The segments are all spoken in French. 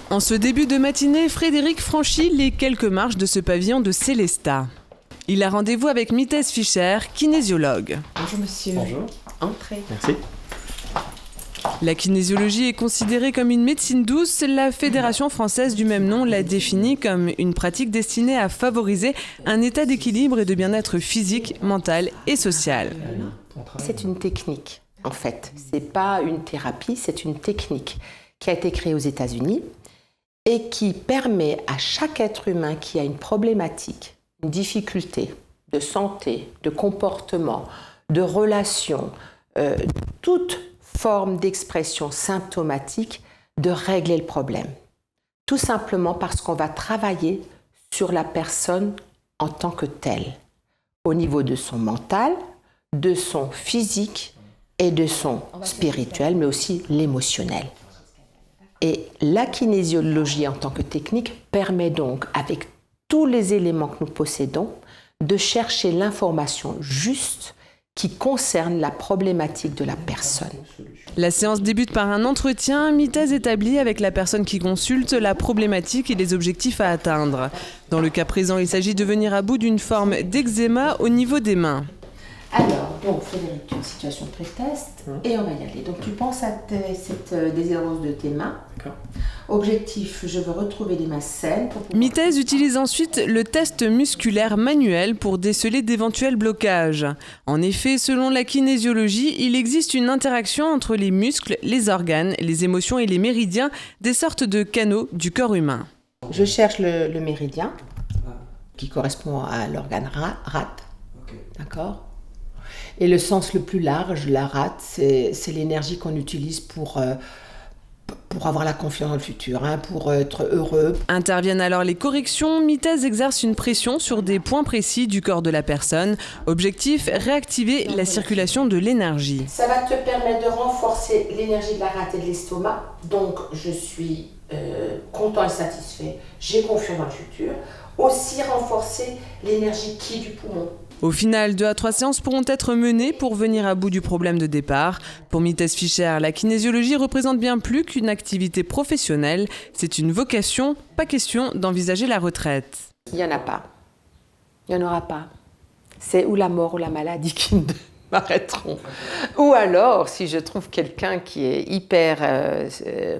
En ce début de matinée, Frédéric franchit les quelques marches de ce pavillon de Célestat. Il a rendez-vous avec Mitez Fischer, kinésiologue. Bonjour monsieur. Bonjour. Entrez. Merci. La kinésiologie est considérée comme une médecine douce. La Fédération française du même nom l'a définie comme une pratique destinée à favoriser un état d'équilibre et de bien-être physique, mental et social. C'est une technique, en fait. C'est pas une thérapie, c'est une technique qui a été créée aux États-Unis et qui permet à chaque être humain qui a une problématique, une difficulté de santé, de comportement, de relation, toute forme d'expression symptomatique, de régler le problème. Tout simplement parce qu'on va travailler sur la personne en tant que telle, au niveau de son mental, de son physique et de son spirituel, mais aussi l'émotionnel. Et la kinésiologie en tant que technique permet donc, avec tous les éléments que nous possédons, de chercher l'information juste qui concerne la problématique de la personne. La séance débute par un entretien. Mitez établit avec la personne qui consulte la problématique et les objectifs à atteindre. Dans le cas présent, il s'agit de venir à bout d'une forme d'eczéma au niveau des mains. Alors, donc Frédéric, tu as une situation de pré-test et on va y aller. Donc tu penses à cette déshérence de tes mains. D'accord. Objectif, je veux retrouver des mains saines. Mitez utilise ensuite le test musculaire manuel pour déceler d'éventuels blocages. En effet, selon la kinésiologie, il existe une interaction entre les muscles, les organes, les émotions et les méridiens, des sortes de canaux du corps humain. Je cherche le méridien qui correspond à l'organe rate. Okay. D'accord ? Et le sens le plus large, la rate, c'est l'énergie qu'on utilise pour avoir la confiance dans le futur, pour être heureux. Interviennent alors les corrections. Mitez exerce une pression sur des points précis du corps de la personne. Objectif, réactiver la circulation de l'énergie. Ça va te permettre de renforcer l'énergie de la rate et de l'estomac. Donc, je suis content et satisfait. J'ai confiance dans le futur. Aussi renforcer l'énergie du poumon. Au final, 2 à 3 séances pourront être menées pour venir à bout du problème de départ. Pour Mitez Fischer, la kinésiologie représente bien plus qu'une activité professionnelle. C'est une vocation, pas question d'envisager la retraite. Il n'y en a pas. Il n'y en aura pas. C'est ou la mort ou la maladie qui m'arrêteront. Ou alors, si je trouve quelqu'un qui est hyper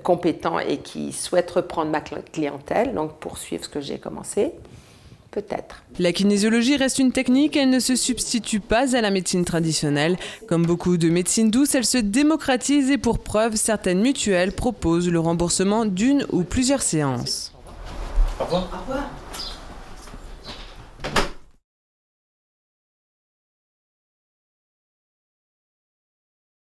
compétent et qui souhaite reprendre ma clientèle, donc poursuivre ce que j'ai commencé, peut-être. La kinésiologie reste une technique, elle ne se substitue pas à la médecine traditionnelle. Comme beaucoup de médecines douces, elle se démocratise et pour preuve, certaines mutuelles proposent le remboursement d'une ou plusieurs séances. Au revoir. Au revoir.